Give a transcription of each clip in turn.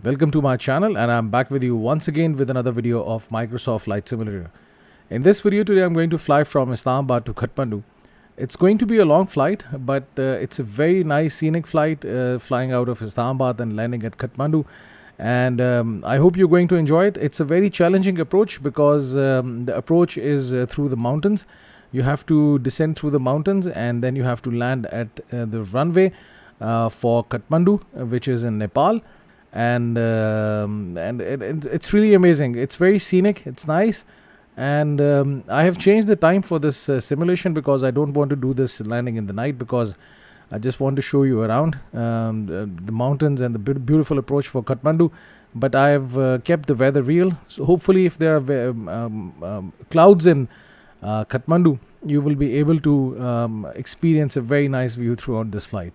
Welcome to my channel, and I'm back with you once again with another video of Microsoft Flight Simulator. In this video today I'm going to fly from Islamabad to Khatmandu. It's going to be a long flight, but it's a very nice scenic flight, flying out of Islamabad and landing at Khatmandu. And I hope you're going to enjoy it. It's a very challenging approach because the approach is through the mountains. You have to descend through the mountains and then you have to land at the runway for Khatmandu, which is in Nepal. And it's really amazing. It's very scenic, it's nice, and I have changed the time for this simulation because I don't want to do this landing in the night, because I just want to show you around the mountains and the beautiful approach for Khatmandu. But I have kept the weather real, so hopefully if there are clouds in Khatmandu, you will be able to experience a very nice view throughout this flight.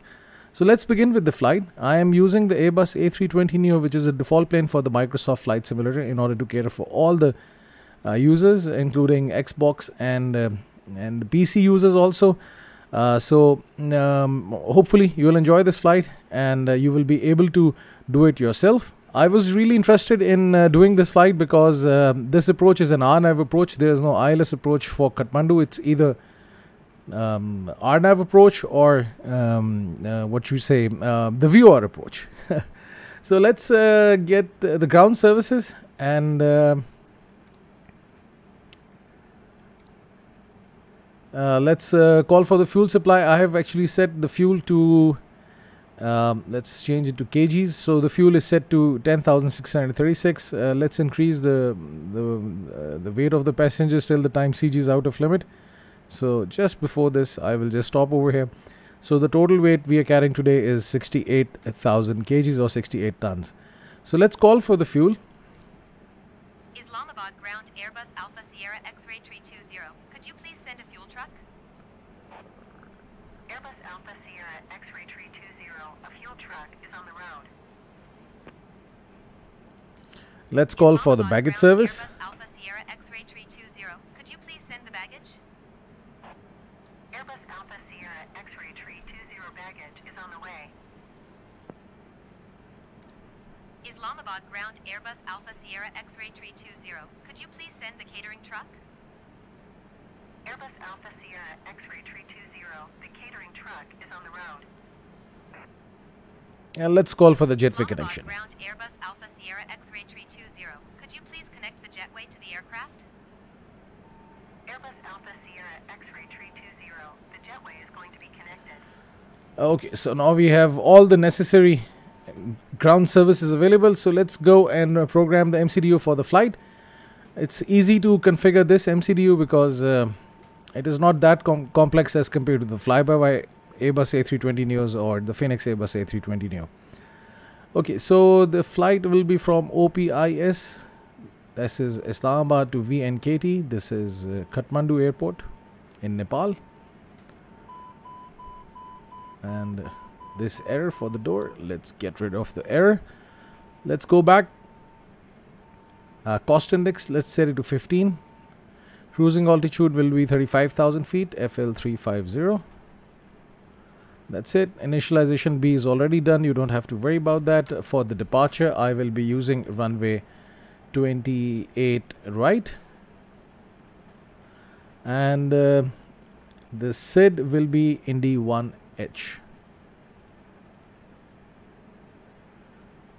So let's begin with the flight. I am using the Airbus A320 Neo, which is a default plane for the Microsoft Flight Simulator, in order to cater for all the users, including Xbox and the PC users also. Hopefully you will enjoy this flight and you will be able to do it yourself. I was really interested in doing this flight because this approach is an RNAV approach. There is no ILS approach for Khatmandu. It's either RNAV approach or the VOR approach. So let's get the ground services and let's call for the fuel supply. I have actually set the fuel to let's change it to kgs. So the fuel is set to 10,636. Let's increase the weight of the passengers till the time CG is out of limit. So just before this, I will just stop over here. So the total weight we are carrying today is 68,000 kgs or 68 tons. So let's call for the fuel. Islamabad ground Airbus Alpha Sierra X-ray 320. Could you please send a fuel truck? Airbus Alpha Sierra X-ray 320. A fuel truck is on the road. Let's call for the baggage service. Airbus Alpha Sierra X-ray 320. Could you please send the baggage? Airbus Alpha Sierra X-ray 320 baggage is on the way. Islamabad ground Airbus Alpha Sierra X-ray 320. Could you please send the catering truck? Airbus Alpha Sierra X-ray 320. The catering truck is on the road. And let's call for the jetway connection. Ground Airbus Alpha Sierra X-ray 320. Could you please connect the jetway to the aircraft? Airbus Alpha Sierra X-ray 320. The jetway is going to be connected. Okay, so now we have all the necessary ground services available. So let's go and program the MCDU for the flight. It's easy to configure this MCDU because it is not that complex as compared to the fly-by-wire Airbus A320 Neos or the Phoenix Airbus A320 Neo. Okay, so the flight will be from OPIS. This is Islamabad to VNKT. This is Khatmandu Airport in Nepal. And this error for the door. Let's get rid of the error. Let's go back. Cost index, let's set it to 15. Cruising altitude will be 35,000 feet, FL 350. That's it. Initialization B is already done. You don't have to worry about that. For the departure, I will be using runway 28 right. And the SID will be Indy 1H.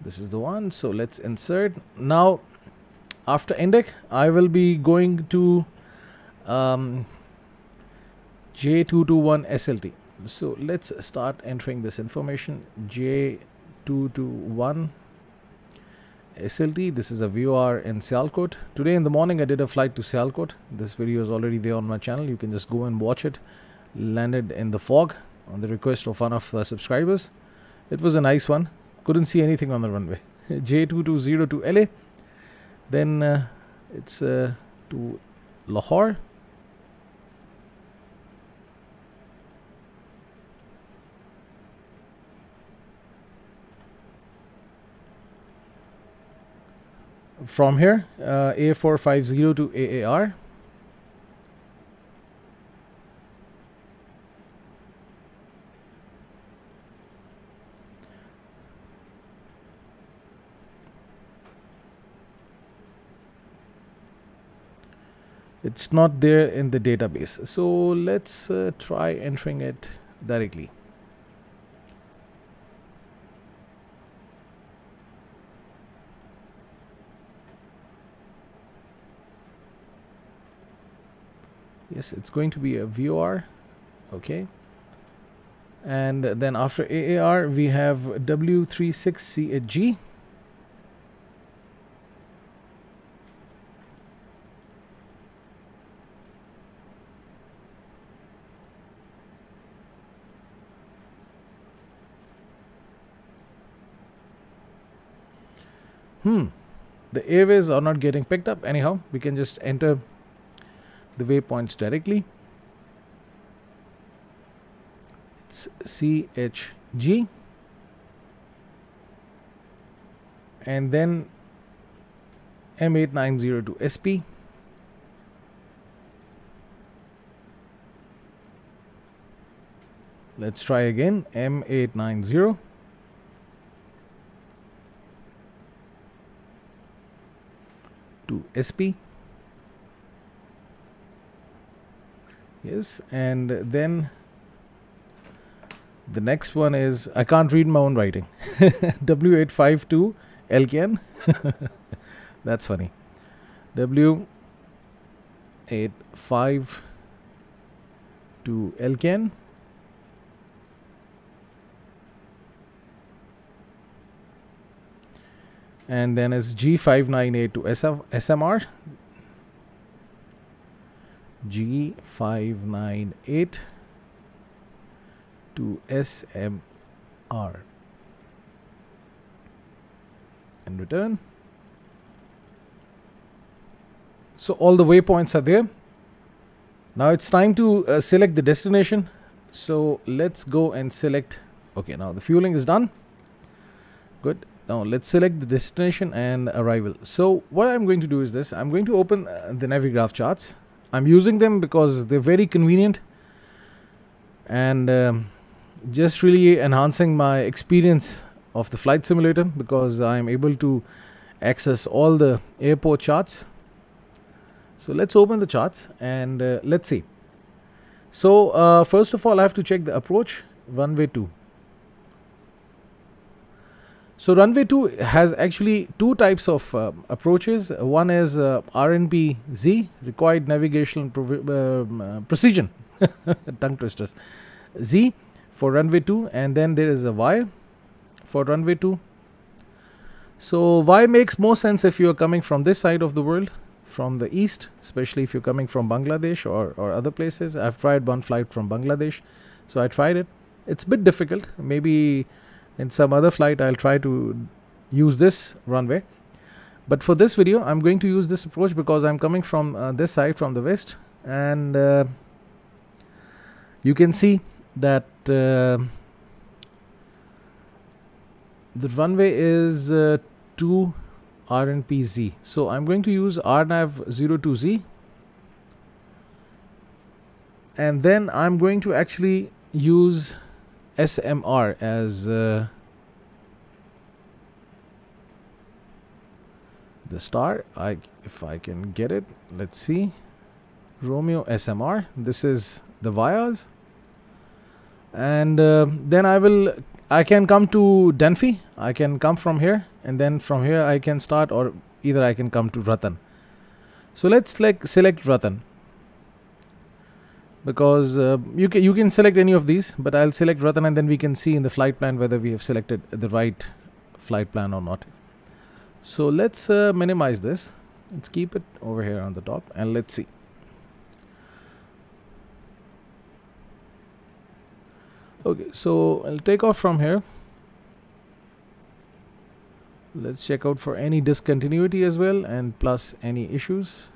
This is the one. So let's insert. Now, after INDEC, I will be going to J221 SLT. So let's start entering this information. J221 SLT. This is a VOR in Sialkot. Today in the morning I did a flight to Sialkot. This video is already there on my channel. You can just go and watch it. Landed in the fog on the request of one of the subscribers. It was a nice one. Couldn't see anything on the runway. J220 to LA. Then it's to Lahore. From here, A450 to AAR. It's not there in the database. So let's try entering it directly. Yes, it's going to be a VOR. Okay. And then after AAR, we have W36CHG. The airways are not getting picked up. Anyhow, we can just enter the waypoints directly. It's CHG, and then M890 to SP. Let's try again. M890 to SP. Yes, and then the next one is, I can't read my own writing. W852 LKN. That's funny. W852 LKN. And then is G598 to SMR. G598 to SMR. And return. So all the waypoints are there. Now it's time to select the destination. So let's go and select. Okay, now the fueling is done. Good. Now let's select the destination and arrival. So what I'm going to do is this. I'm going to open the Navigraph charts. I'm using them because they're very convenient and just really enhancing my experience of the flight simulator, because I'm able to access all the airport charts. So let's open the charts and let's see. So first of all, I have to check the approach. Runway 2. So runway 2 has actually two types of approaches. One is RNP-Z, required navigational precision, tongue twisters, Z for runway 2, and then there is a Y for runway 2. So Y makes more sense if you are coming from this side of the world, from the east, especially if you're coming from Bangladesh or other places. I've tried one flight from Bangladesh, so I tried it. It's a bit difficult. Maybe in some other flight I'll try to use this runway, but for this video I'm going to use this approach because I'm coming from this side, from the west, and you can see that the runway is 2 RNP-Z. So I'm going to use RNAV02Z, and then I'm going to actually use SMR as the star. If I can get it, let's see. Romeo SMR. This is the vias, and then I can come to Denfi. I can come from here, and then from here I can start, or either I can come to Ratan. So let's select Ratan, because you can select any of these, but I'll select Ratan, and then we can see in the flight plan whether we have selected the right flight plan or not. So let's minimize this. Let's keep it over here on the top, and let's see. Okay, so I'll take off from here. Let's check out for any discontinuity as well, and plus any issues.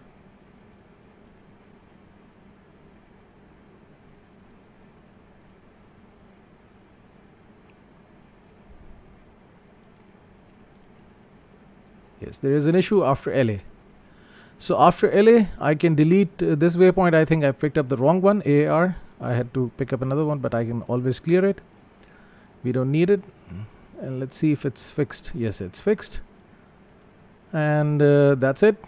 Yes, there is an issue after LA. So after LA, I can delete this waypoint. I think I picked up the wrong one, AAR. I had to pick up another one, but I can always clear it. We don't need it. And let's see if it's fixed. Yes, it's fixed. And that's it.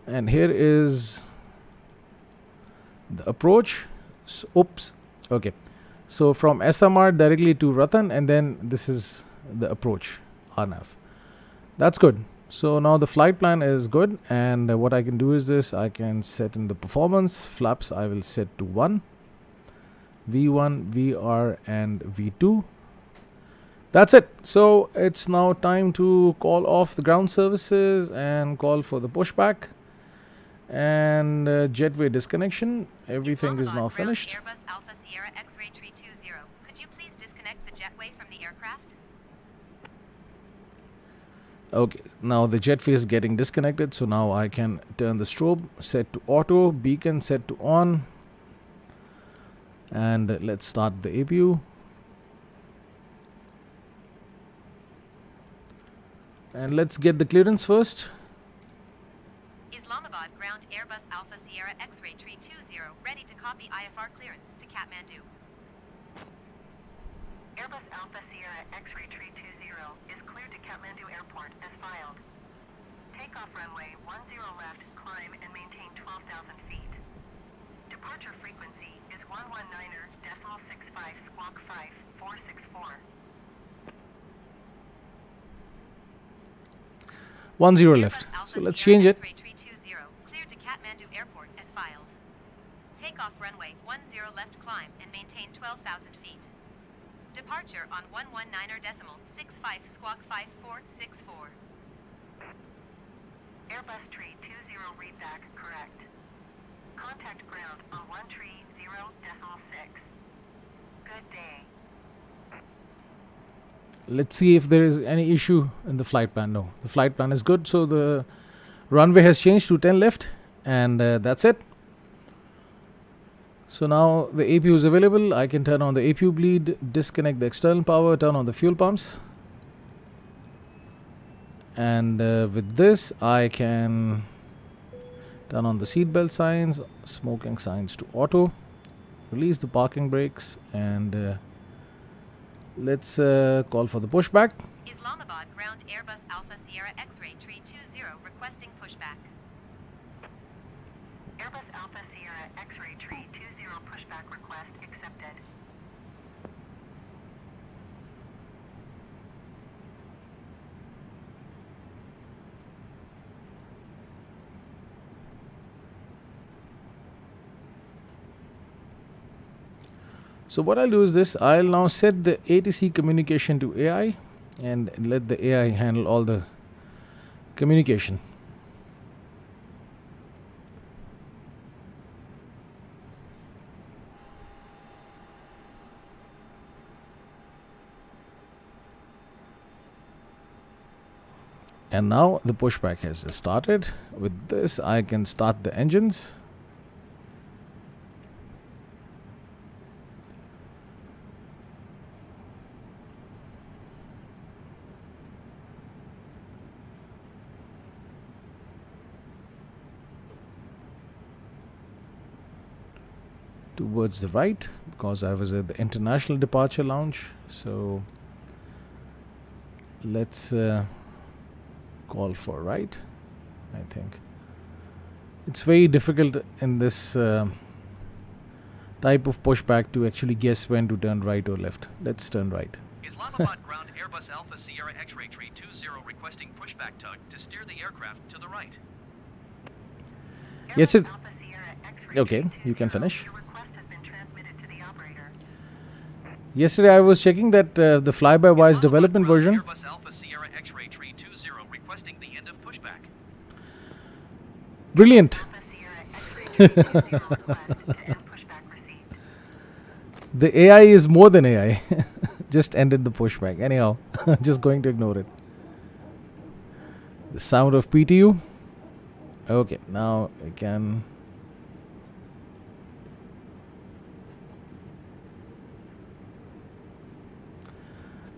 And here is the approach. Oops. Okay. So from SMR directly to Ratan, and then this is the approach, RNAV. That's good. So now the flight plan is good, and what I can do is this. I can set in the performance. Flaps I will set to 1. V1, VR, and V2. That's it. So it's now time to call off the ground services and call for the pushback. And jetway disconnection. Everything is now finished. Airbus Alpha Sierra X-ray 320. Could you please disconnect the jetway from the aircraft? Okay, now the jetway is getting disconnected, so now I can turn the strobe, set to auto, beacon set to on, and let's start the APU. And let's get the clearance first. Islamabad ground Airbus Alpha Sierra X-ray 320, ready to copy IFR clearance to Khatmandu. Airbus Alpha Sierra X-ray 320 is cleared to Khatmandu Airport as filed. Takeoff runway 10 left, climb and maintain 12,000 feet. Departure frequency is 119.65 squawk 5464. 10 left. So let's change it. Cleared to Khatmandu Airport as filed. Takeoff runway 10 left, climb and maintain 12,000 feet. Departure on 119.65 squawk 5464. Airbus 320 read back correct. Contact ground on 130.6. Good day. Let's see if there is any issue in the flight plan. No, the flight plan is good. So the runway has changed to 10 left, and that's it. So now the APU is available. I can turn on the APU bleed, disconnect the external power, turn on the fuel pumps. And with this, I can turn on the seatbelt signs, smoking signs to auto, release the parking brakes, and let's call for the pushback. Islamabad ground Airbus Alpha Sierra X-ray 320 requesting pushback. Airbus Alpha Sierra X-ray 320 pushback request accepted. So what I'll do is this. I'll now set the ATC communication to AI and let the AI handle all the communication. And now the pushback has started. With this, I can start the engines. Towards the right, because I was at the international departure lounge. So let's call for right. I think it's very difficult in this type of pushback to actually guess when to turn right or left. Let's turn right. Islamabad ground Airbus Alpha Sierra X-ray 320 requesting pushback tug to steer the aircraft to the right. Yes, it. Okay, you can finish. Yesterday I was checking that the fly-by-wise development version. Airbus Alpha Sierra X-ray 320 requesting the end of pushback. Brilliant. The AI is more than AI. Just ended the pushback. Anyhow, just going to ignore it. The sound of PTU. Okay, now I can.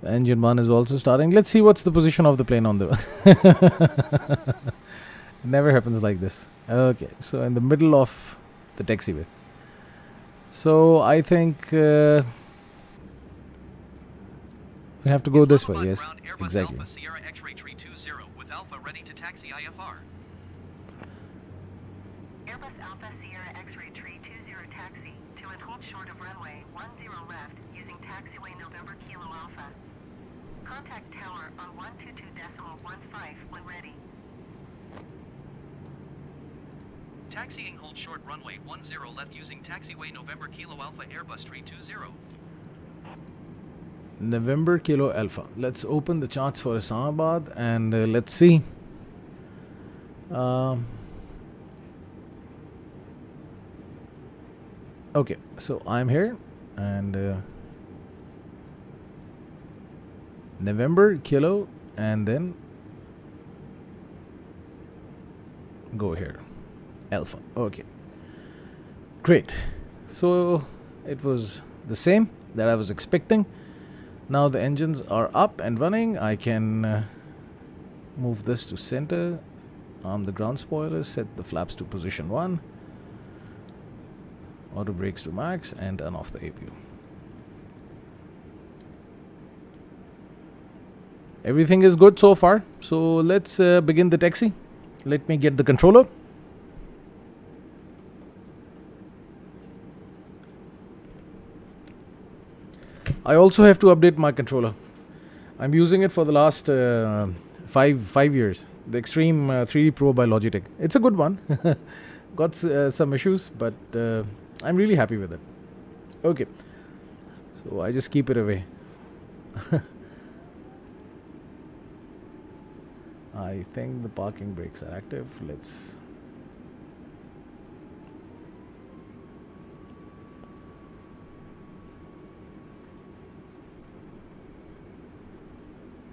The engine 1 is also starting. Let's see what's the position of the plane on the. It never happens like this. Okay, so in the middle of the taxiway. So I think we have to go this way. Yes, exactly. Airbus Alpha Sierra X-ray tree 20 taxi to and hold short of runway 10 left using taxiway November Kilo Alpha. Contact tower on 122.15 when ready. Taxiing hold short runway 10 left using taxiway November Kilo Alpha Airbus 320. November Kilo Alpha. Let's open the charts for Islamabad and let's see. Okay, so I'm here and November Kilo and then go here. Alpha. Okay, great. So it was the same that I was expecting. Now the engines are up and running. I can move this to center, arm the ground spoilers, set the flaps to position 1, auto brakes to max, and turn off the APU. Everything is good so far. So let's begin the taxi. Let me get the controller. I also have to update my controller. I'm using it for the last 5 years. The Extreme 3D Pro by Logitech. It's a good one. Got some issues, but I'm really happy with it. Okay, so I just keep it away. I think the parking brakes are active. Let's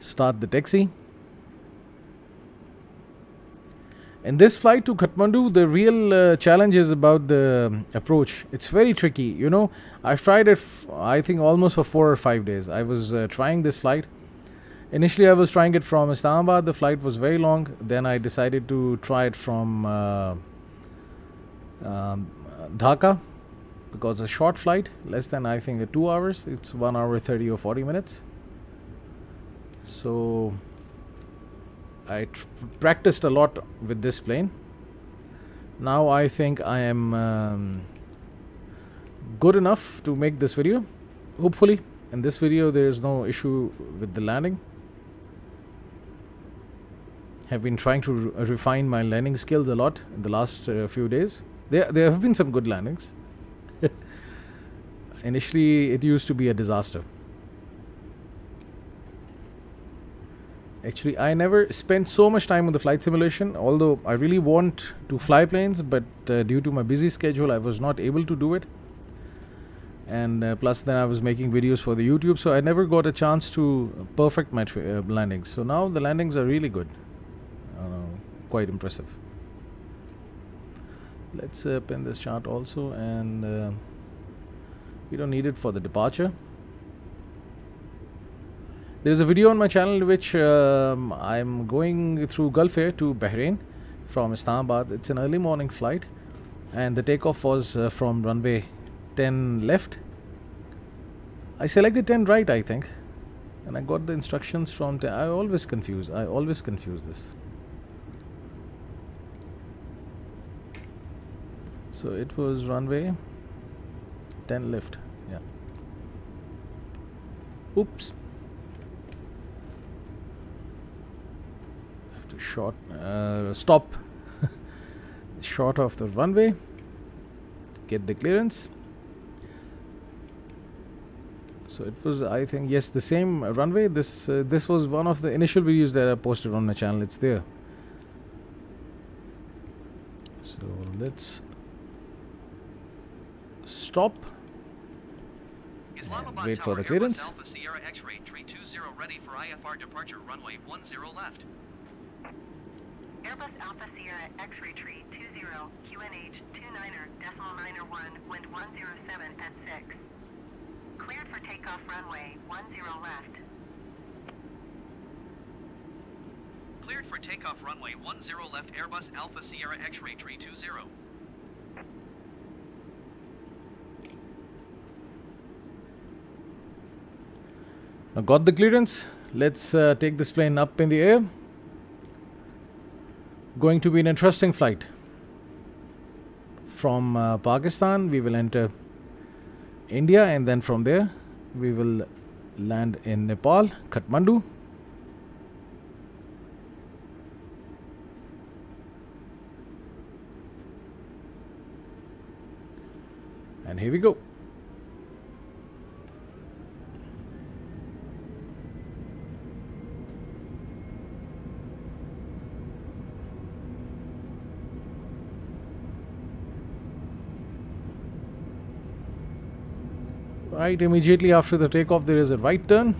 start the taxi. In this flight to Khatmandu, the real challenge is about the approach. It's very tricky. You know, I've tried it, I think, almost for 4 or 5 days. I was trying this flight. Initially, I was trying it from Islamabad. The flight was very long. Then I decided to try it from Dhaka, because it's a short flight, less than, I think, 2 hours. It's 1 hour 30 or 40 minutes. So I practiced a lot with this plane. Now I think I am good enough to make this video. Hopefully in this video there is no issue with the landing. Have been trying to refine my landing skills a lot in the last few days. There have been some good landings. Initially it used to be a disaster. Actually, I never spent so much time on the flight simulation, although I really want to fly planes, but due to my busy schedule, I was not able to do it. And plus then I was making videos for the YouTube, so I never got a chance to perfect my landings. So now the landings are really good. Quite impressive. Let's pin this chart also, and we don't need it for the departure. There's a video on my channel in which I'm going through Gulf Air to Bahrain from Islamabad. It's an early morning flight and the takeoff was from runway 10 left. I selected 10 right, I think, and I got the instructions from 10. I always confuse this. So it was runway 10 left. Yeah. Oops. Short stop short of the runway, get the clearance. So it was, I think, yes, the same runway. This was one of the initial videos that I posted on my channel. It's there. So let's stop and wait for the clearance. Alpha Sierra X-ray 320 ready for IFR departure runway 10 left. Airbus Alpha Sierra X-ray tree 20 QNH 29.901 wind 107 at 6. Cleared for takeoff runway 10 left. Cleared for takeoff runway 10 left Airbus Alpha Sierra X-ray 320. Now got the clearance. Let's take this plane up in the air. Going to be an interesting flight. from Pakistan we will enter India, and then from there we will land in Nepal, Khatmandu. And here we go. Right, immediately after the takeoff there is a right turn.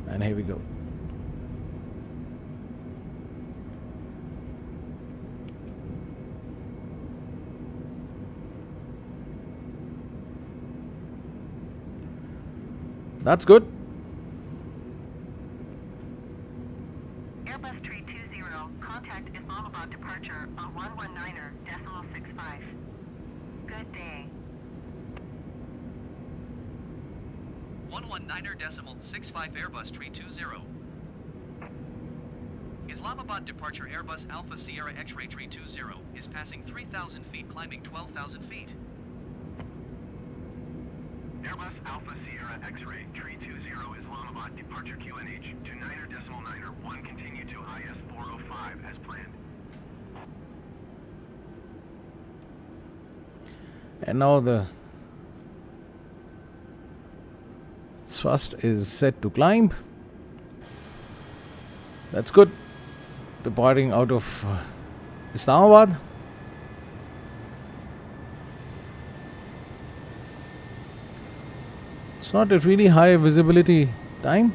And here we go. That's good. Airbus A320, contact Islamabad departure on 119.65. Good day. 119.65 Airbus A320. Islamabad departure Airbus Alpha Sierra X-ray 320 is passing 3,000 feet, climbing 12,000 feet. Airbus Alpha Sierra X-ray 320 Islamabad departure QNH to 9.901, continue to IS 405 as planned. And now the thrust is set to climb. That's good. Departing out of Islamabad. It's not a really high visibility time.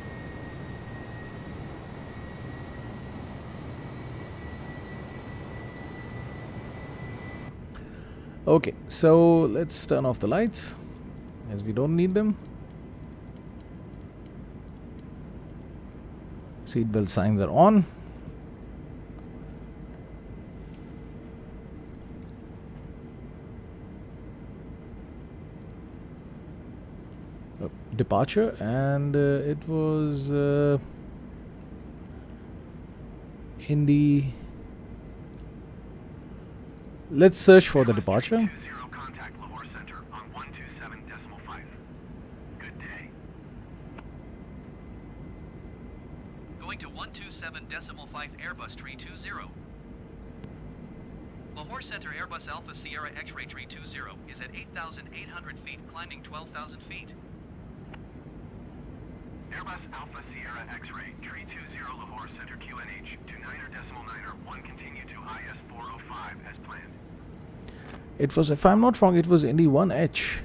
Okay, so let's turn off the lights as we don't need them. Seatbelt signs are on. Departure, and it was Indy. Let's search for the departure. Contact Lahore Center on 127.5. Good day. Going to 127.5 Airbus A320. Lahore Center Airbus Alpha Sierra X-ray A320 is at 8,800 feet, climbing 12,000 feet. Airbus Alpha Sierra X-ray 320 Lahore Center QNH to 9.901, continue to IS 405 as planned. It was, if I'm not wrong, it was Indy 1H.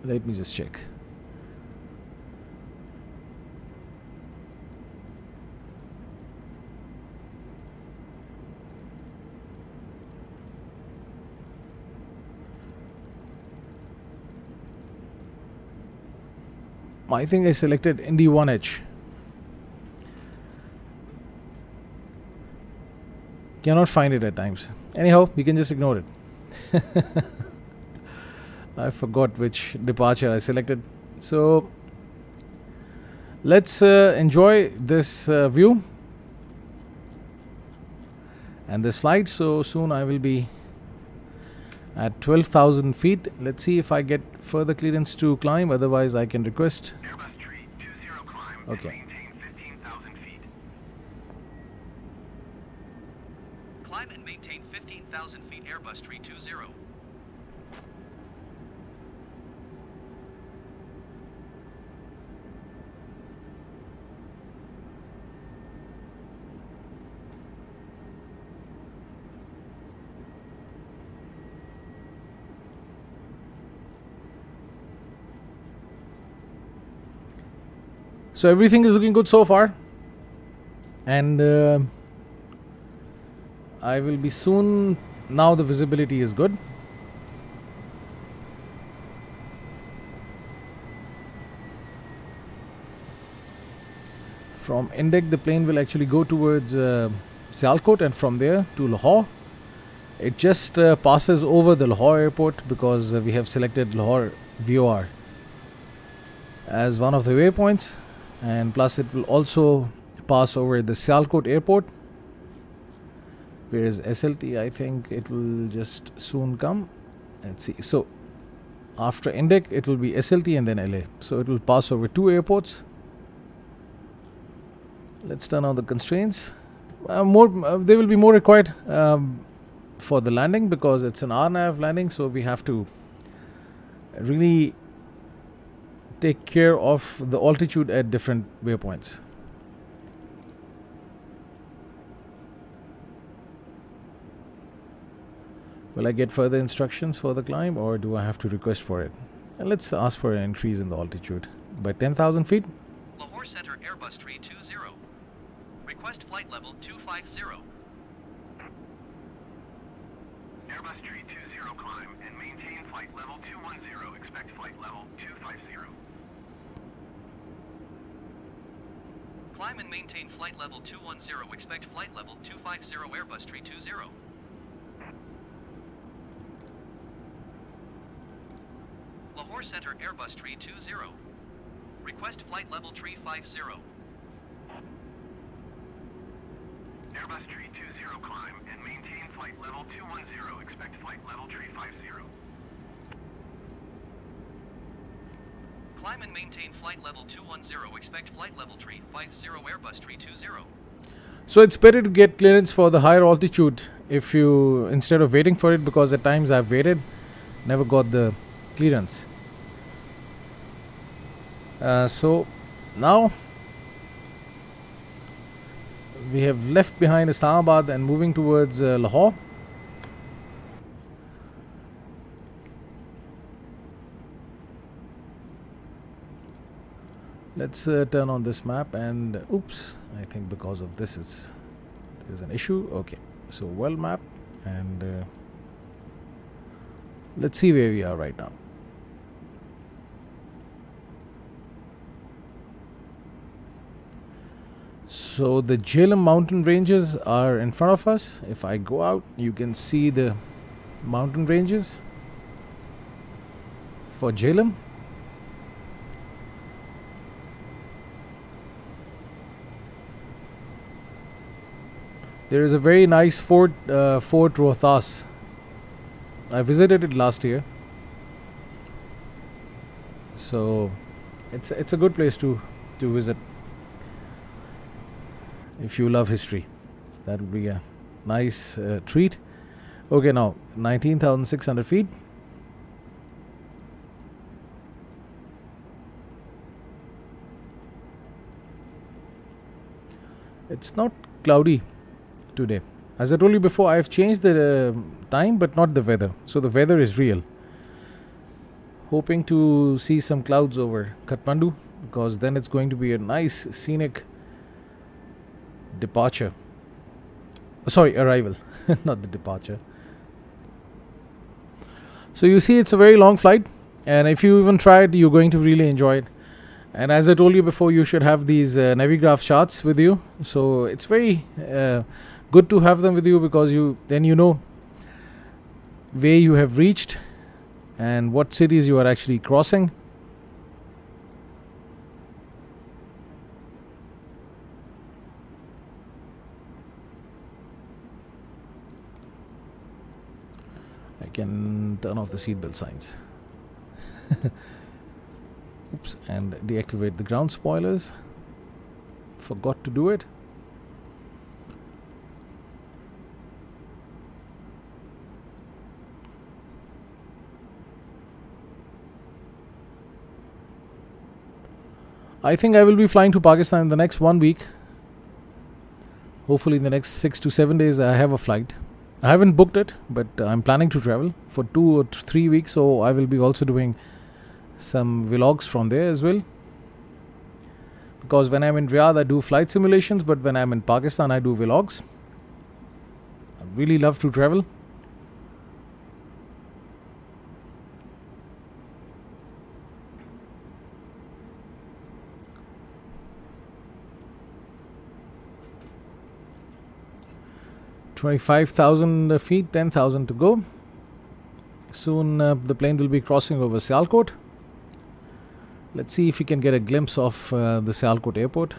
Let me just check. I think I selected Indy 1H. Cannot find it at times. Anyhow, we can just ignore it. I forgot which departure I selected. So let's enjoy this view and this flight. So soon I will be at 12,000 feet. Let's see if I get further clearance to climb. Otherwise, I can request. Airbus 320 climb Okay. and maintain 15,000 feet. Climb and maintain 15,000 feet Airbus A320. So everything is looking good so far, and I will be soon. Now the visibility is good. From Indek, the plane will actually go towards Sialkot, and from there to Lahore. It just passes over the Lahore airport because we have selected Lahore VOR as one of the waypoints, and plus it will also pass over the Sialkot airport. Where is SLT? I think it will just soon come. Let's see. So after Indek it will be SLT and then LA. So it will pass over 2 airports. Let's turn on the constraints. They will be more required for the landing because it's an RNAV landing, so we have to really take care of the altitude at different waypoints. Will I get further instructions for the climb, or do I have to request for it? And let's ask for an increase in the altitude by 10,000 feet. Lahore Center Airbus 320. Request flight level 250. Airbus 320 climb and maintain flight level 210. Expect flight level 250. Climb and maintain flight level 210. Expect flight level 250 Airbus 320. Lahore Center Airbus 320. Request flight level 350. Airbus 320 climb and maintain flight level 210. Expect flight level 350. Climb and maintain flight level 210. Expect flight level 350 Airbus 320. So it's better to get clearance for the higher altitude if you, instead of waiting for it, because at times I've waited, never got the clearance. So now we have left behind Islamabad and moving towards Lahore. Let's turn on this map, and oops, I think because of this there's an issue. Okay, so world map, and let's see where we are right now. So the Jhelum mountain ranges are in front of us. If I go out, you can see the mountain ranges for Jhelum. There is a very nice fort, Fort Rohtas. I visited it last year, so it's a good place to visit. If you love history, that would be a nice treat. Okay, now 19,600 feet. It's not cloudy today. As I told you before, I've changed the time but not the weather, so the weather is real. Hoping to see some clouds over Khatmandu, because then it's going to be a nice scenic departure. Sorry, arrival, not the departure. So you see, it's a very long flight, and if you even try it, you're going to really enjoy it. And as I told you before, you should have these Navigraph charts with you. So it's very good to have them with you, because then you know where you have reached and what cities you are actually crossing. I can turn off the seatbelt signs. Oops, and deactivate the ground spoilers. Forgot to do it. I think I will be flying to Pakistan in the next 1 week. Hopefully in the next 6 to 7 days I have a flight. I haven't booked it, but I'm planning to travel for 2 or 3 weeks, so I will be also doing some vlogs from there as well. Because when I'm in Riyadh, I do flight simulations, but when I'm in Pakistan, I do vlogs. I really love to travel. 25,000 feet, 10,000 to go. Soon the plane will be crossing over Sialkot. Let's see if we can get a glimpse of the Sialkot airport.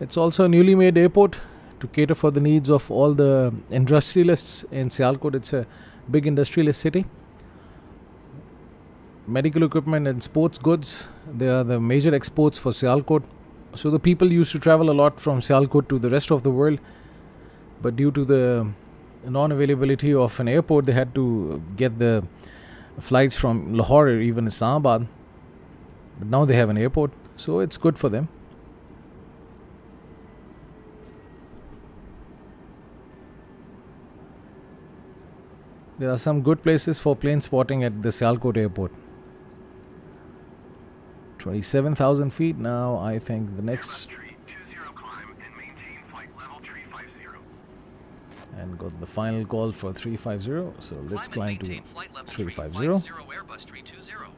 It's also a newly made airport to cater for the needs of all the industrialists in Sialkot. It's a big industrialist city. Medical equipment and sports goods, they are the major exports for Sialkot. So the people used to travel a lot from Sialkot to the rest of the world, but due to the non-availability of an airport, they had to get the flights from Lahore or even Islamabad. But now they have an airport, so it's good for them. There are some good places for plane spotting at the Sialkot airport. 27,000 feet now. I think the next, climb and maintain flight level 350. and got the final call for 350. So let's climb to 350. Airbus 320.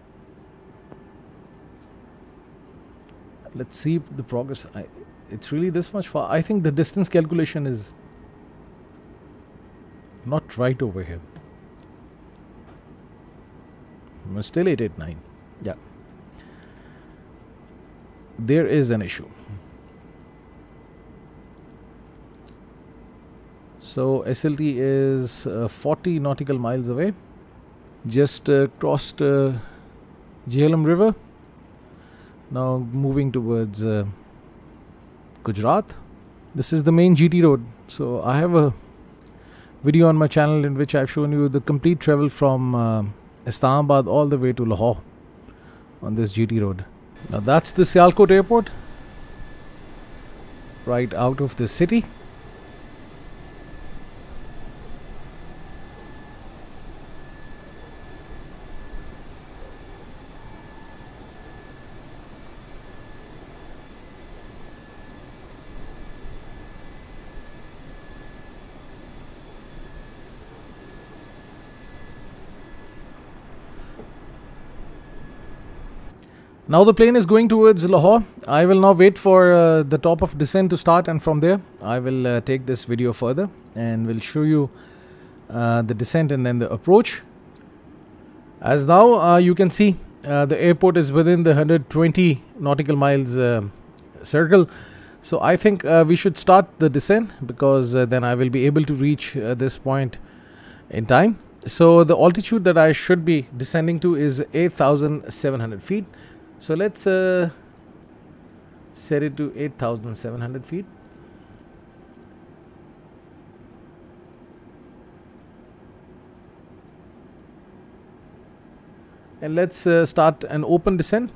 Let's see the progress. It's really this much far. I think the distance calculation is not right over here. We're still 889. Yeah. There is an issue. So SLT is 40 nautical miles away. Just crossed Jhelum River. Now moving towards Gujarat. This is the main GT road. So I have a video on my channel in which I've shown you the complete travel from Islamabad all the way to Lahore on this GT road. Now that's the Sialkot airport, right out of the city. Now the plane is going towards Lahore. I will now wait for the top of descent to start, and from there I will take this video further and will show you the descent and then the approach. As now you can see the airport is within the 120 nautical miles circle. So I think we should start the descent, because then I will be able to reach this point in time. So the altitude that I should be descending to is 8,700 feet. So let's set it to 8,700 feet. And let's start an open descent.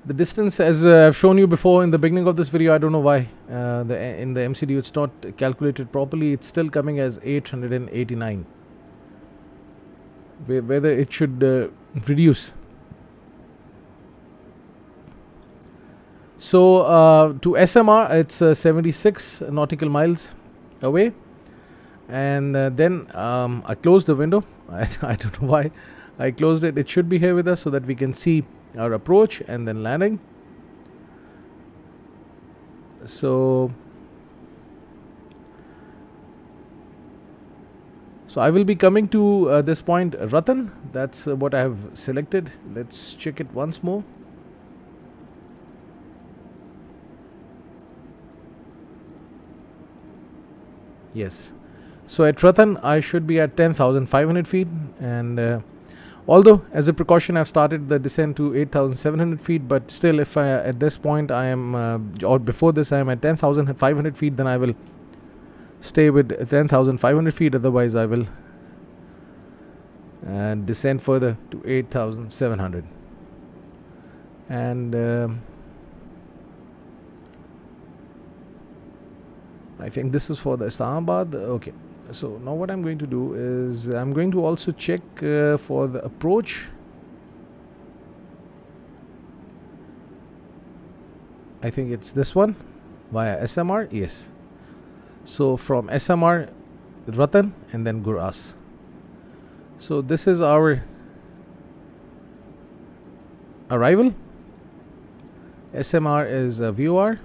The distance, as I've shown you before in the beginning of this video, I don't know why in the MCD it's not calculated properly. It's still coming as 889. Whether it should reduce. So to SMR it's 76 nautical miles away, and then I closed the window. I don't know why I closed it. It should be here with us so that we can see our approach and then landing. So I will be coming to this point, Ratan. That's what I have selected. Let's check it once more. Yes. So at Ratan I should be at 10,500 feet, and although as a precaution I've started the descent to 8,700 feet, but still if I at this point I am or before this I am at 10,500 feet, then I will stay with 10,500 feet. Otherwise I will descend further to 8,700. And I think this is for the Islamabad. Okay. So now what I'm going to do is I'm going to also check for the approach. I think it's this one via SMR. Yes. So from SMR, Ratan, and then Guras. So this is our arrival. SMR is VOR.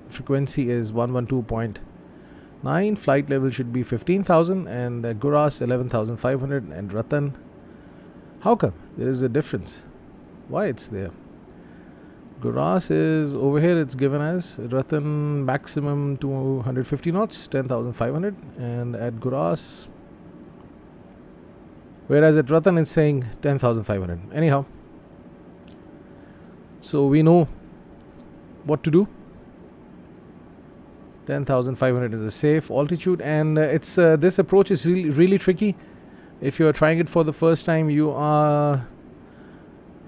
Frequency is 112.9. Flight level should be 15,000, and Guras 11,500, and Ratan. How come there is a difference? Why it's there? Guras is over here, it's given as Ratan maximum 250 knots, 10,500, and at Guras, whereas at Ratan it's saying 10,500. Anyhow, so we know what to do. 10,500 is a safe altitude, and it's this approach is really tricky. If you are trying it for the first time, you are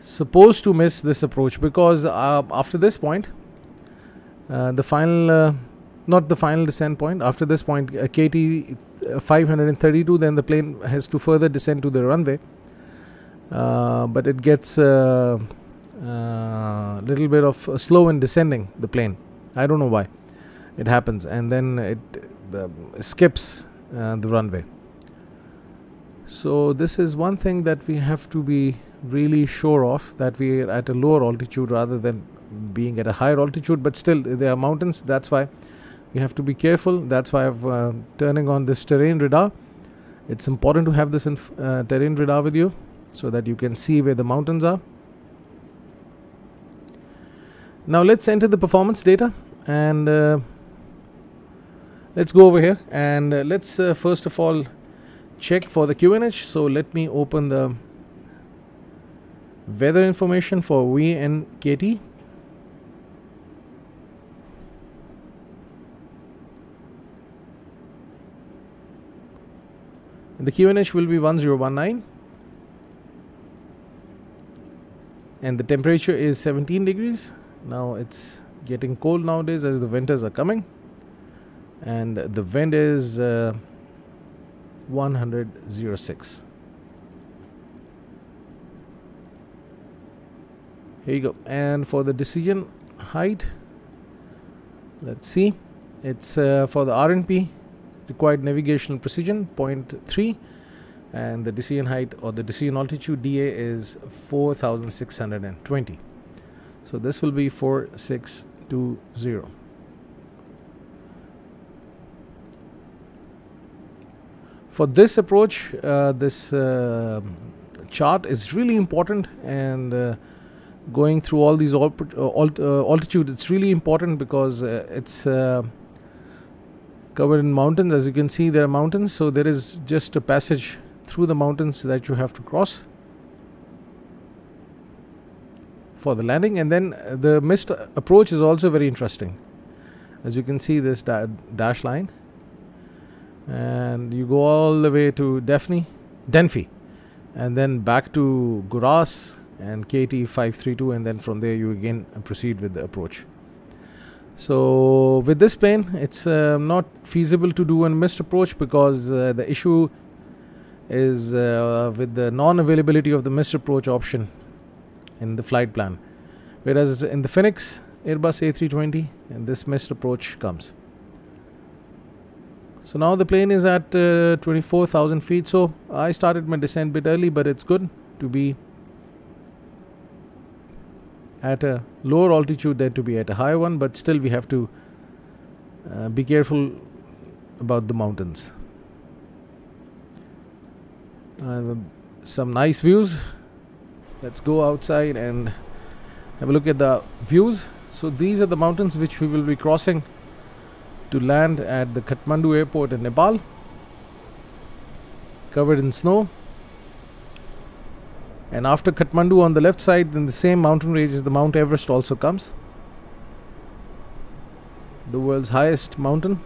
supposed to miss this approach, because after this point, the final not the final descent point, after this point, KT 532, then the plane has to further descend to the runway, but it gets a little bit of slow in descending the plane. I don't know why it happens, and then it skips the runway. So this is one thing that we have to be really sure of, that we are at a lower altitude rather than being at a higher altitude. But still, there are mountains, that's why we have to be careful. That's why I'm turning on this terrain radar. It's important to have this terrain radar with you, so that you can see where the mountains are. Now let's enter the performance data, and let's go over here, and let's first of all check for the QNH. So let me open the weather information for V and KT. The QNH will be 1019, and the temperature is 17 degrees. Now it's getting cold nowadays as the winters are coming, and the wind is 106. Here you go. And for the decision height, let's see, it's for the RNP, required navigational precision, 0.3, and the decision height or the decision altitude DA is 4,620. So this will be 4620. For this approach, this chart is really important, and going through all these altitude, it's really important, because it's covered in mountains. As you can see, there are mountains, so there is just a passage through the mountains that you have to cross for the landing. And then the missed approach is also very interesting. As you can see, this dash line, and you go all the way to Denfi, and then back to Guras and KT 532, and then from there you again proceed with the approach. So with this plane, it's not feasible to do a missed approach, because the issue is with the non-availability of the missed approach option in the flight plan, whereas in the Phoenix Airbus A320, and this missed approach comes. So now the plane is at 24,000 feet. So I started my descent a bit early, but it's good to be at a lower altitude than to be at a higher one. But still, we have to be careful about the mountains. Some nice views. Let's go outside and have a look at the views. So these are the mountains which we will be crossing to land at the Khatmandu Airport in Nepal, covered in snow. And after Khatmandu, on the left side, in the same mountain range, is the Mount Everest also comes, the world's highest mountain.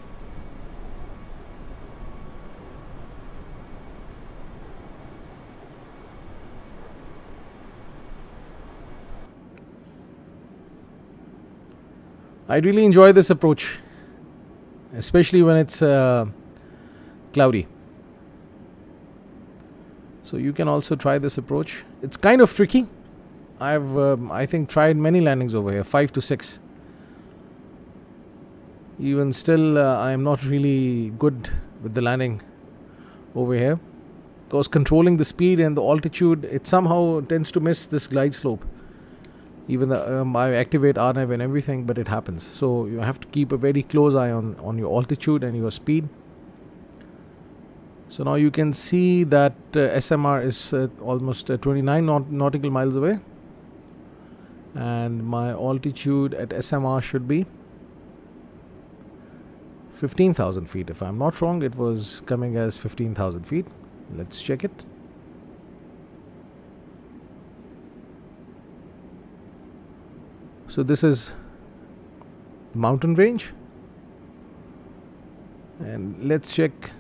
I really enjoy this approach, especially when it's cloudy. So you can also try this approach. It's kind of tricky. I've I think tried many landings over here, 5 to 6. Even still, I am not really good with the landing over here, because controlling the speed and the altitude, it somehow tends to miss this glide slope. Even I activate RNAV and everything, but it happens. So you have to keep a very close eye on your altitude and your speed. So now you can see that SMR is almost 29 nautical miles away, and my altitude at SMR should be 15,000 feet. If I'm not wrong, it was coming as 15,000 feet. Let's check it. So this is the mountain range, and let's check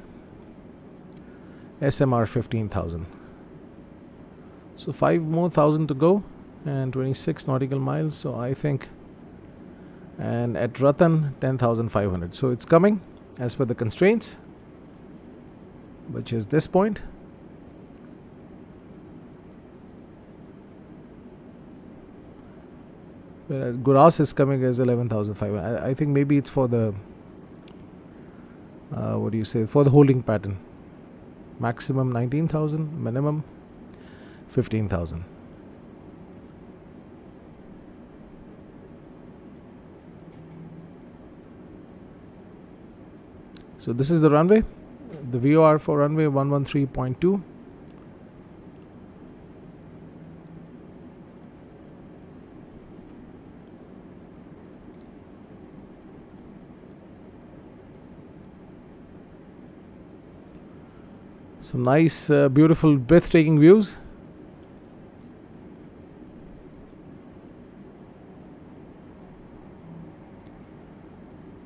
SMR 15,000. So 5 more thousand to go and 26 nautical miles. So I think, and at Ratan 10,500. So it's coming as per the constraints, which is this point. Whereas Guras is coming as 11,500. I think maybe it's for the what do you say, for the holding pattern. Maximum 19,000, minimum 15,000. So this is the runway, the VOR for runway 113.2. Some nice, beautiful, breathtaking views.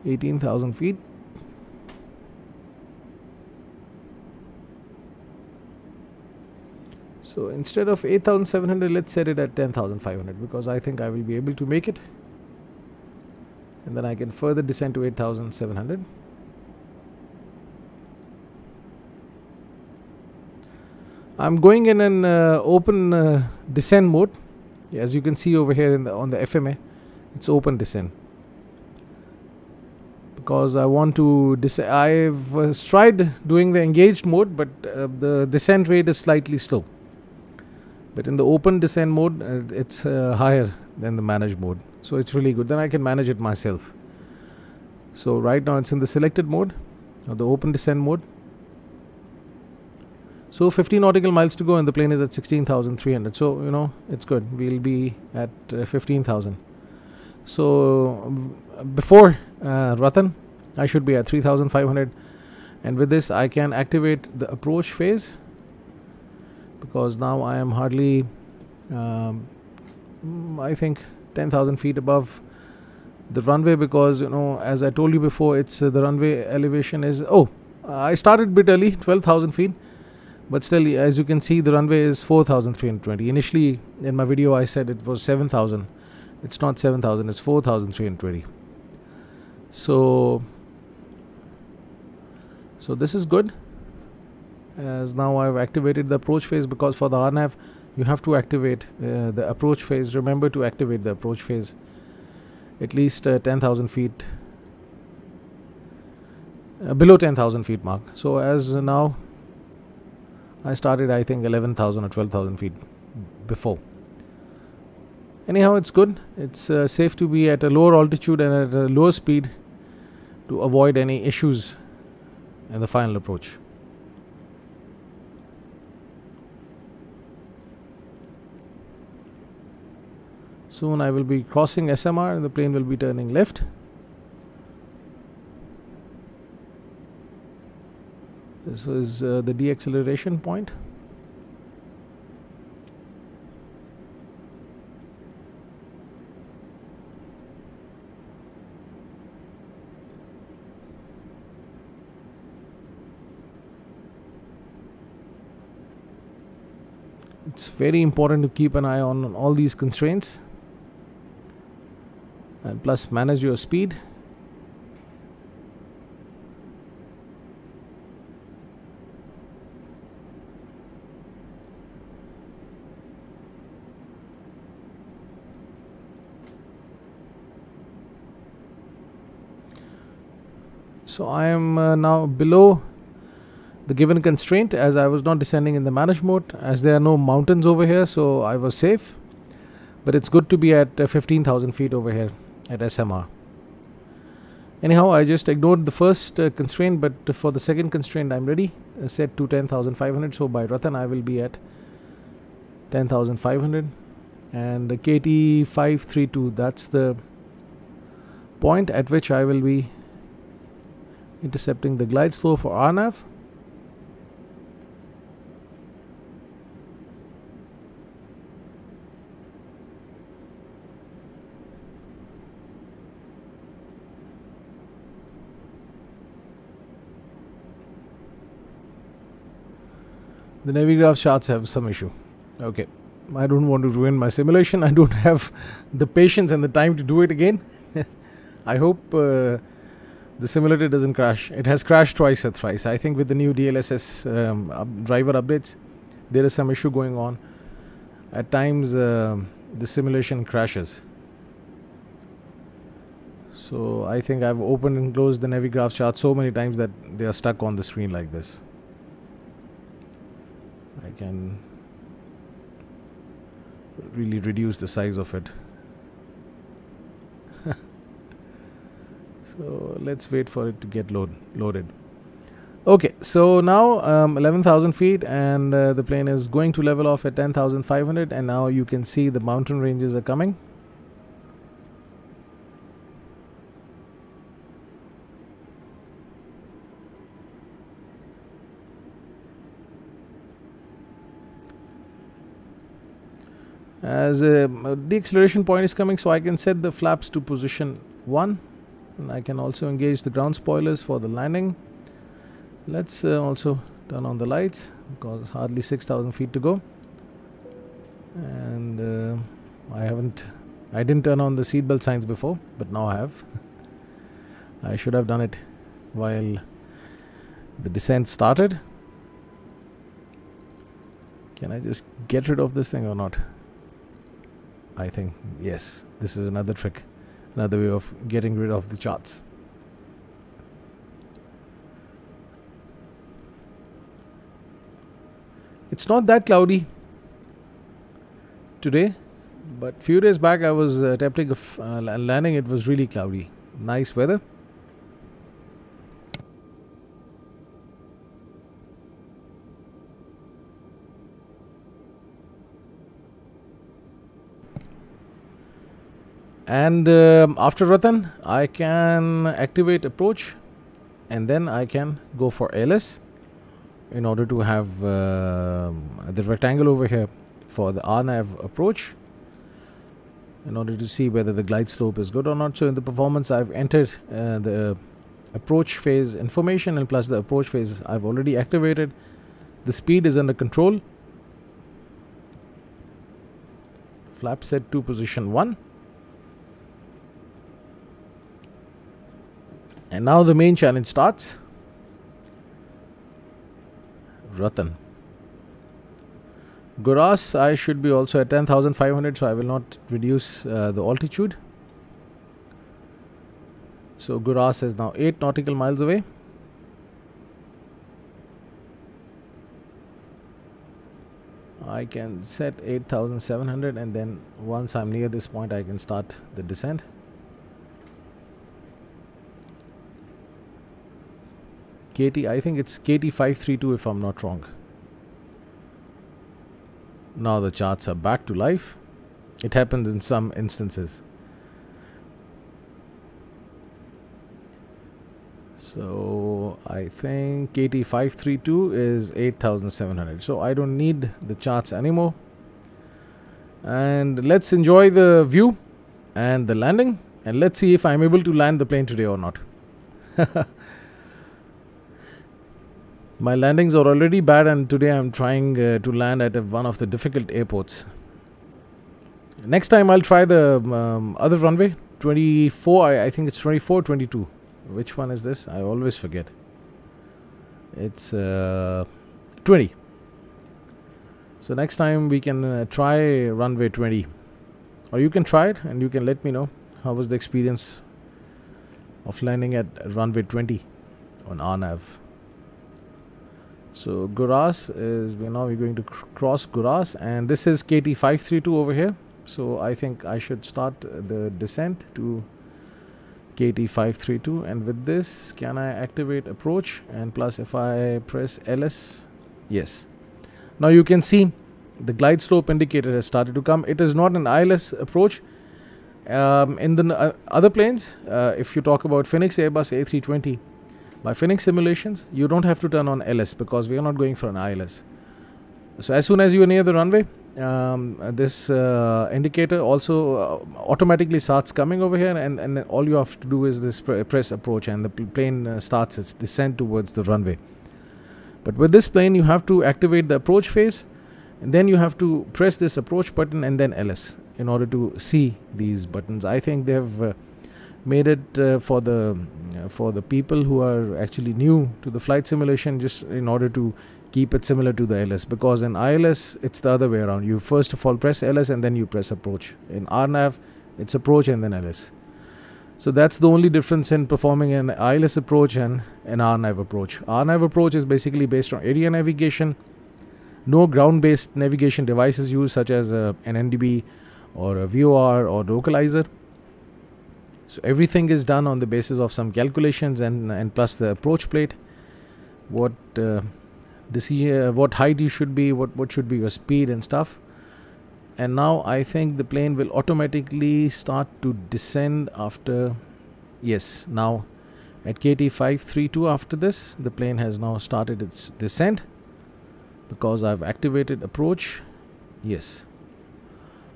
$18,000 feet. So instead of 8,700, let's set it at 10,500, because I think I will be able to make it. And then I can further descend to 8,700. I'm going in an open descent mode. As you can see over here on the FMA, it's open descent, because I want to I've tried doing the engaged mode, but the descent rate is slightly slow. But in the open descent mode, it's higher than the managed mode, so it's really good. Then I can manage it myself. So right now it's in the selected mode, or the open descent mode. So 50 nautical miles to go, and the plane is at 16,300. So, you know, it's good. We'll be at 15,000. So before Ratan, I should be at 3,500. And with this, I can activate the approach phase, because now I am hardly, I think, 10,000 feet above the runway, because, you know, as I told you before, it's the runway elevation is, I started a bit early, 12,000 feet. But still, as you can see, the runway is 4,320. Initially, in my video, I said it was 7,000. It's not 7,000, it's 4,320. So this is good, as now I've activated the approach phase, because for the RNAV, you have to activate the approach phase. Remember to activate the approach phase at least 10,000 feet, below 10,000 feet mark. So as now, I started, I think, 11,000 or 12,000 feet before. Anyhow, it's good. It's safe to be at a lower altitude and at a lower speed to avoid any issues in the final approach. Soon I will be crossing SMR and the plane will be turning left. This is the deceleration point. It's very important to keep an eye on all these constraints, and plus manage your speed. So I am now below the given constraint, as I was not descending in the managed mode, as there are no mountains over here, so I was safe. but it's good to be at 15,000 feet over here at SMR. Anyhow, I just ignored the first constraint, but for the second constraint I'm ready, set to 10,500. So by Ratan I will be at 10,500, and the KT532, that's the point at which I will be intercepting the glide slope for RNAV. The Navigraph charts have some issue. Okay, I don't want to ruin my simulation. I don't have the patience and the time to do it again. I hope the simulator doesn't crash. It has crashed twice or thrice. I think with the new DLSS driver updates, there is some issue going on. At times, the simulation crashes. So I think I've opened and closed the Navigraph chart so many times that they are stuck on the screen like this. I can really reduce the size of it. So let's wait for it to get loaded. Okay, so now 11,000 feet, and the plane is going to level off at 10,500, and now you can see the mountain ranges are coming. As the acceleration point is coming, so I can set the flaps to position 1, and I can also engage the ground spoilers for the landing. Let's also turn on the lights, because hardly 6,000 feet to go, and I didn't turn on the seatbelt signs before, but now I have. I should have done it while the descent started. Can I just get rid of this thing or not? I think yes, this is another trick, another way of getting rid of the charts. It's not that cloudy today, but few days back I was attempting a landing. It was really cloudy. Nice weather. And after Ratan, I can activate approach, and then I can go for ALS in order to have the rectangle over here for the RNAV approach, in order to see whether the glide slope is good or not. So in the performance, I've entered the approach phase information, and plus the approach phase I've already activated. The speed is under control. Flap set to position 1. And now the main challenge starts. Ratan. Guras, I should be also at 10,500, so I will not reduce the altitude. So Guras is now 8 nautical miles away. I can set 8,700, and then once I'm near this point, I can start the descent. I think it's KT532 if I'm not wrong. Now the charts are back to life. It happens in some instances. So I think KT532 is 8,700. So I don't need the charts anymore. And let's enjoy the view and the landing. And let's see if I'm able to land the plane today or not. My landings are already bad, and today I'm trying to land at one of the difficult airports. Next time I'll try the other runway, 24, I think it's 24, 22. Which one is this? I always forget. It's 20. So next time we can try runway 20. Or you can try it and you can let me know how was the experience of landing at runway 20 on RNAV. So Guras is, we're going to cross Guras, and this is KT532 over here. So I think I should start the descent to KT532, and with this, can I activate approach? And plus, if I press LS, yes. Now you can see the glide slope indicator has started to come. It is not an ILS approach. In the other planes, if you talk about Phoenix Airbus A320, by Phoenix simulations, you don't have to turn on LS because we are not going for an ILS. So as soon as you are near the runway, this indicator also automatically starts coming over here, and all you have to do is this press approach, and the plane starts its descent towards the runway. But with this plane, you have to activate the approach phase, and then you have to press this approach button and then LS in order to see these buttons. I think they have made it for the people who are actually new to the flight simulation, just in order to keep it similar to the LS, because in ILS it's the other way around. You first of all press LS and then you press approach. In RNAV it's approach and then LS. So that's the only difference in performing an ILS approach and an RNAV approach. RNAV approach is basically based on area navigation. No ground-based navigation devices used, such as an NDB or a VOR or localizer. So everything is done on the basis of some calculations, and plus the approach plate, what height you should be, what should be your speed and stuff. And now I think the plane will automatically start to descend after, yes, now at KT532. After this, the plane has now started its descent because I've activated approach. Yes,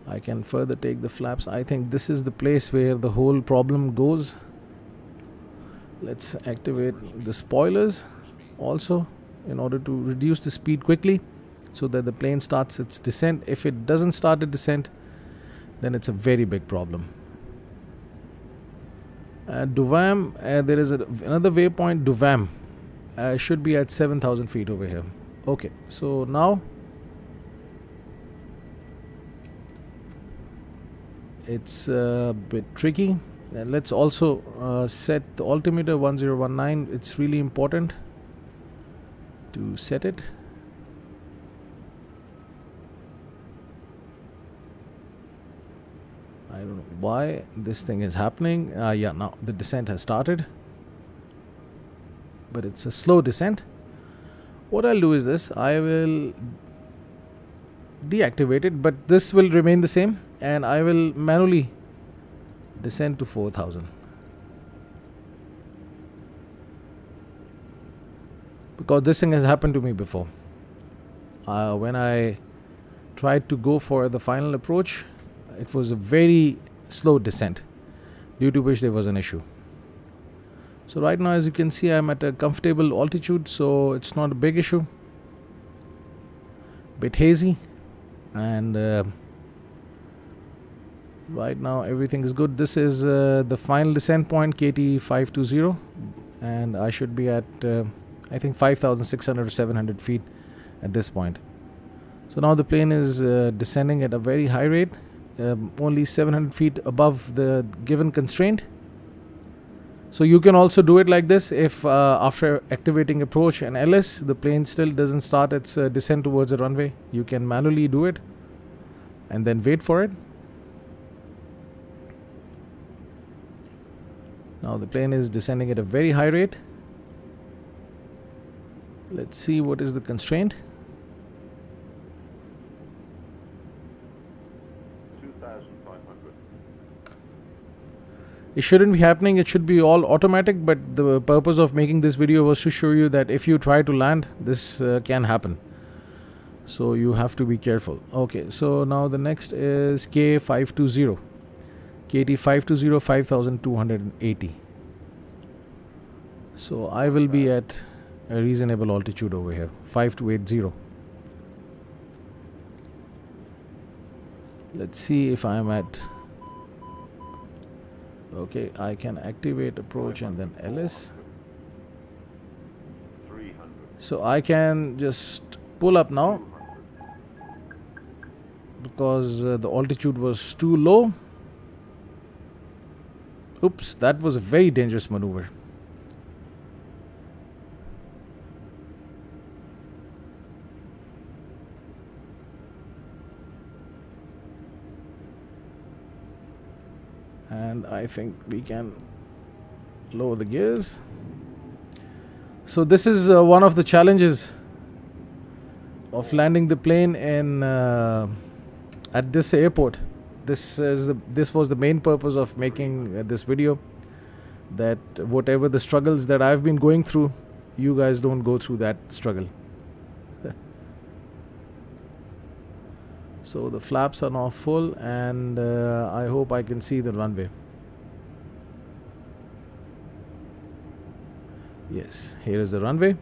I can further take the flaps. I think this is the place where the whole problem goes. Let's activate the spoilers also in order to reduce the speed quickly, so that the plane starts its descent. If it doesn't start a descent, then it's a very big problem. Duvam, there is another waypoint. Duvam should be at 7,000 feet over here. Okay, so now it's a bit tricky. Let's also set the altimeter 1019. It's really important to set it. I don't know why this thing is happening. Yeah, now the descent has started, but it's a slow descent. What I'll do is this: I will deactivate it, but this will remain the same, and I will manually descend to 4,000. Because this thing has happened to me before. When I tried to go for the final approach, it was a very slow descent, due to which there was an issue. So right now, as you can see, I'm at a comfortable altitude, so it's not a big issue. Bit hazy, and right now everything is good. This is the final descent point, KT520, and I should be at I think 5,600 or 700 feet at this point. So now the plane is descending at a very high rate, only 700 feet above the given constraint. So you can also do it like this. If after activating approach and LS, the plane still doesn't start its descent towards the runway, you can manually do it and then wait for it. Now the plane is descending at a very high rate. Let's see what is the constraint. 2,500. It shouldn't be happening. It should be all automatic, but the purpose of making this video was to show you that if you try to land, this can happen. So you have to be careful. Okay, so now the next is K520. KT520, 5,280. So I will be at a reasonable altitude over here, 5280. Let's see if I'm at... Okay, I can activate approach and then LS. 300. So I can just pull up now because the altitude was too low. Oops, that was a very dangerous maneuver. and I think we can lower the gears. So this is one of the challenges of landing the plane in at this airport. This was the main purpose of making this video, that whatever the struggles that I've been going through, you guys don't go through that struggle. So the flaps are now full, and I hope I can see the runway. Yes, here is the runway.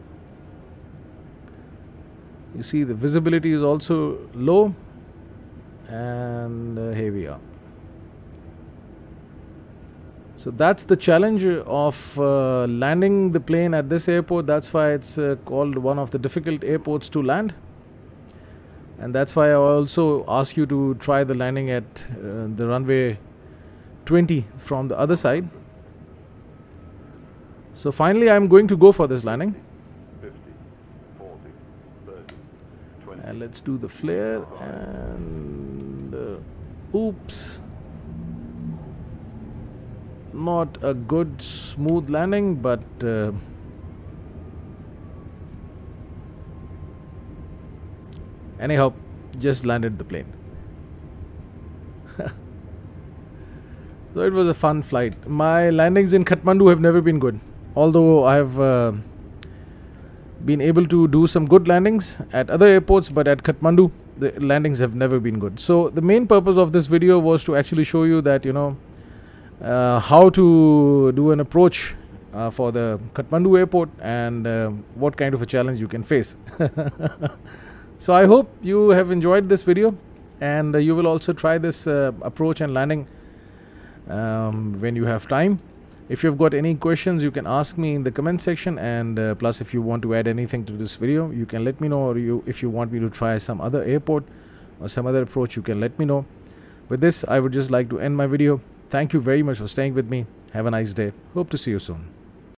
You see the visibility is also low, and here we are. So that's the challenge of landing the plane at this airport. That's why it's called one of the difficult airports to land, and that's why I also ask you to try the landing at the runway 20 from the other side. So finally I'm going to go for this landing. 50, 40, 30, 20. And let's do the flare, and oops, not a good smooth landing, but anyhow, just landed the plane. So it was a fun flight. My landings in Khatmandu have never been good, although I have been able to do some good landings at other airports, but at Khatmandu the landings have never been good. So the main purpose of this video was to actually show you that, you know, how to do an approach for the Khatmandu airport, and what kind of a challenge you can face. So I hope you have enjoyed this video, and you will also try this approach and landing when you have time. If you've got any questions, you can ask me in the comment section, and plus if you want to add anything to this video, you can let me know, or if you want me to try some other airport or some other approach, you can let me know. With this, I would just like to end my video. Thank you very much for staying with me. Have a nice day. Hope to see you soon.